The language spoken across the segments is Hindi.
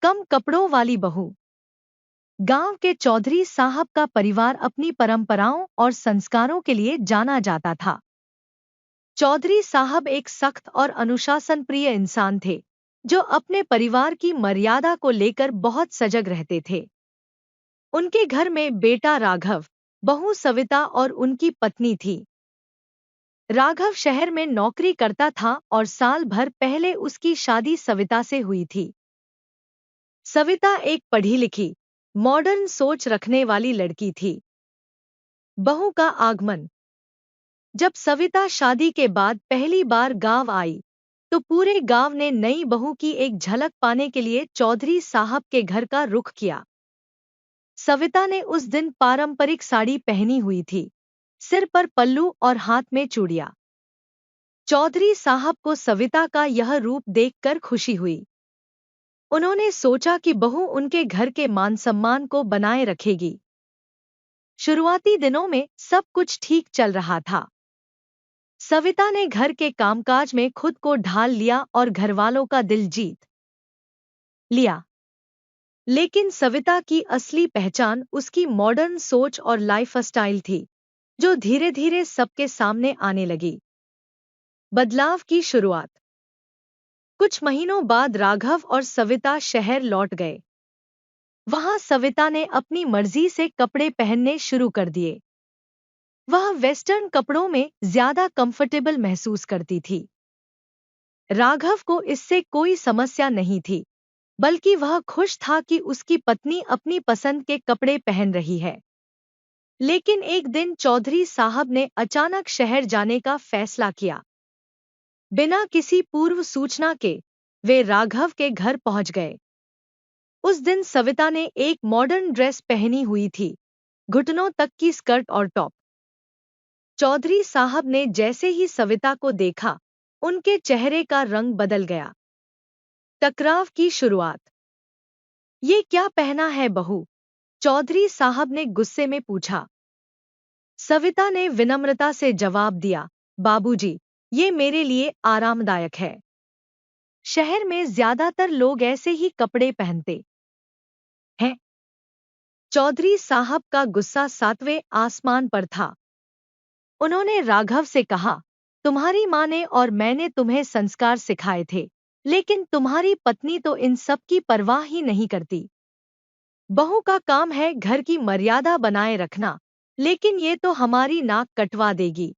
कम कपड़ों वाली बहू। गांव के चौधरी साहब का परिवार अपनी परंपराओं और संस्कारों के लिए जाना जाता था। चौधरी साहब एक सख्त और अनुशासन प्रिय इंसान थे, जो अपने परिवार की मर्यादा को लेकर बहुत सजग रहते थे। उनके घर में बेटा राघव, बहू सविता और उनकी पत्नी थी। राघव शहर में नौकरी करता था और साल भर पहले उसकी शादी सविता से हुई थी। सविता एक पढ़ी लिखी, मॉडर्न सोच रखने वाली लड़की थी। बहू का आगमन। जब सविता शादी के बाद पहली बार गांव आई, तो पूरे गांव ने नई बहू की एक झलक पाने के लिए चौधरी साहब के घर का रुख किया। सविता ने उस दिन पारंपरिक साड़ी पहनी हुई थी, सिर पर पल्लू और हाथ में चूड़ियां। चौधरी साहब को सविता का यह रूप देखकर खुशी हुई। उन्होंने सोचा कि बहू उनके घर के मान सम्मान को बनाए रखेगी। शुरुआती दिनों में सब कुछ ठीक चल रहा था। सविता ने घर के कामकाज में खुद को ढाल लिया और घरवालों का दिल जीत लिया। लेकिन सविता की असली पहचान उसकी मॉडर्न सोच और लाइफस्टाइल थी, जो धीरे धीरे सबके सामने आने लगी। बदलाव की शुरुआत। कुछ महीनों बाद राघव और सविता शहर लौट गए। वहां सविता ने अपनी मर्जी से कपड़े पहनने शुरू कर दिए। वह वेस्टर्न कपड़ों में ज्यादा कंफर्टेबल महसूस करती थी। राघव को इससे कोई समस्या नहीं थी, बल्कि वह खुश था कि उसकी पत्नी अपनी पसंद के कपड़े पहन रही है। लेकिन एक दिन चौधरी साहब ने अचानक शहर जाने का फैसला किया। बिना किसी पूर्व सूचना के वे राघव के घर पहुंच गए। उस दिन सविता ने एक मॉडर्न ड्रेस पहनी हुई थी, घुटनों तक की स्कर्ट और टॉप। चौधरी साहब ने जैसे ही सविता को देखा, उनके चेहरे का रंग बदल गया। टकराव की शुरुआत। ये क्या पहना है बहू? चौधरी साहब ने गुस्से में पूछा। सविता ने विनम्रता से जवाब दिया, बाबूजी, ये मेरे लिए आरामदायक है। शहर में ज्यादातर लोग ऐसे ही कपड़े पहनते हैं। चौधरी साहब का गुस्सा सातवें आसमान पर था। उन्होंने राघव से कहा, तुम्हारी माँ ने और मैंने तुम्हें संस्कार सिखाए थे, लेकिन तुम्हारी पत्नी तो इन सब की परवाह ही नहीं करती। बहू का काम है घर की मर्यादा बनाए रखना, लेकिन ये तो हमारी नाक कटवा देगी।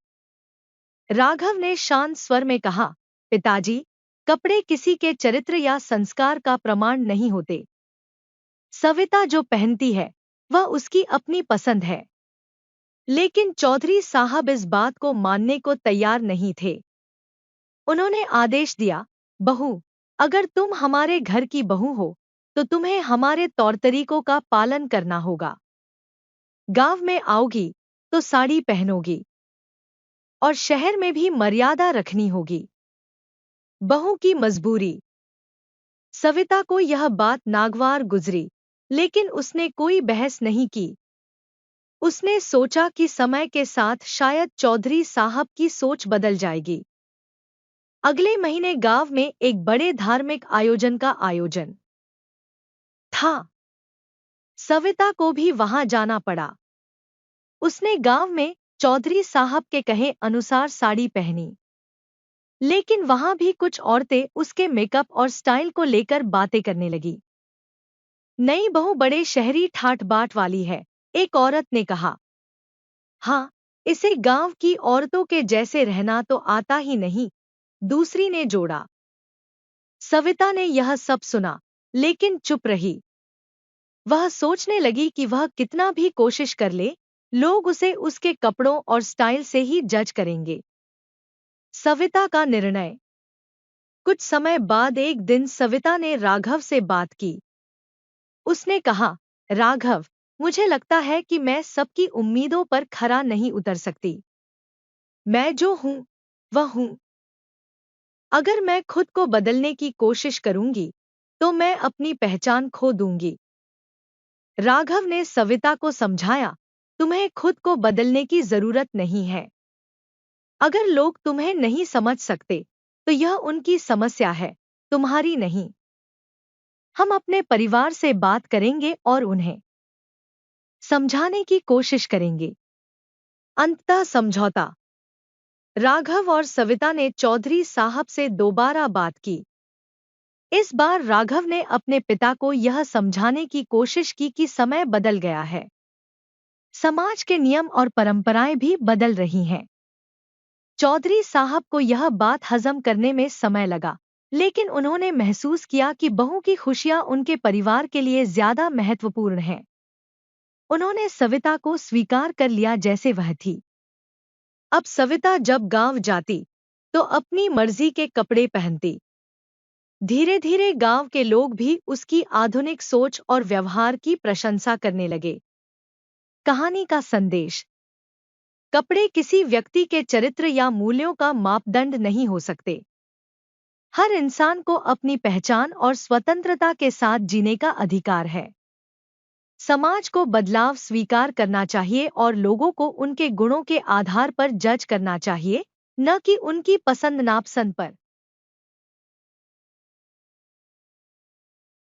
राघव ने शांत स्वर में कहा, पिताजी, कपड़े किसी के चरित्र या संस्कार का प्रमाण नहीं होते। सविता जो पहनती है, वह उसकी अपनी पसंद है। लेकिन चौधरी साहब इस बात को मानने को तैयार नहीं थे। उन्होंने आदेश दिया, बहू, अगर तुम हमारे घर की बहू हो, तो तुम्हें हमारे तौर तरीकों का पालन करना होगा। गांव में आओगी तो साड़ी पहनोगी, और शहर में भी मर्यादा रखनी होगी। बहू की मजबूरी। सविता को यह बात नागवार गुजरी, लेकिन उसने कोई बहस नहीं की। उसने सोचा कि समय के साथ शायद चौधरी साहब की सोच बदल जाएगी। अगले महीने गांव में एक बड़े धार्मिक आयोजन का आयोजन था। सविता को भी वहां जाना पड़ा। उसने गांव में चौधरी साहब के कहे अनुसार साड़ी पहनी। लेकिन वहां भी कुछ औरतें उसके मेकअप और स्टाइल को लेकर बातें करने लगी। नई बहू बड़े शहरी ठाट बाट वाली है, एक औरत ने कहा। हाँ, इसे गांव की औरतों के जैसे रहना तो आता ही नहीं, दूसरी ने जोड़ा। सविता ने यह सब सुना, लेकिन चुप रही। वह सोचने लगी कि वह कितना भी कोशिश कर ले, लोग उसे उसके कपड़ों और स्टाइल से ही जज करेंगे। सविता का निर्णय। कुछ समय बाद एक दिन सविता ने राघव से बात की। उसने कहा, राघव, मुझे लगता है कि मैं सबकी उम्मीदों पर खरा नहीं उतर सकती। मैं जो हूं वह हूं। अगर मैं खुद को बदलने की कोशिश करूंगी, तो मैं अपनी पहचान खो दूंगी। राघव ने सविता को समझाया, तुम्हें खुद को बदलने की जरूरत नहीं है। अगर लोग तुम्हें नहीं समझ सकते, तो यह उनकी समस्या है, तुम्हारी नहीं। हम अपने परिवार से बात करेंगे और उन्हें समझाने की कोशिश करेंगे। अंततः समझौता। राघव और सविता ने चौधरी साहब से दोबारा बात की। इस बार राघव ने अपने पिता को यह समझाने की कोशिश की कि समय बदल गया है। समाज के नियम और परंपराएं भी बदल रही हैं। चौधरी साहब को यह बात हजम करने में समय लगा, लेकिन उन्होंने महसूस किया कि बहू की खुशियां उनके परिवार के लिए ज्यादा महत्वपूर्ण हैं। उन्होंने सविता को स्वीकार कर लिया जैसे वह थी। अब सविता जब गांव जाती तो अपनी मर्जी के कपड़े पहनती। धीरे धीरे गांव के लोग भी उसकी आधुनिक सोच और व्यवहार की प्रशंसा करने लगे। कहानी का संदेश। कपड़े किसी व्यक्ति के चरित्र या मूल्यों का मापदंड नहीं हो सकते। हर इंसान को अपनी पहचान और स्वतंत्रता के साथ जीने का अधिकार है। समाज को बदलाव स्वीकार करना चाहिए और लोगों को उनके गुणों के आधार पर जज करना चाहिए, न कि उनकी पसंद नापसंद पर।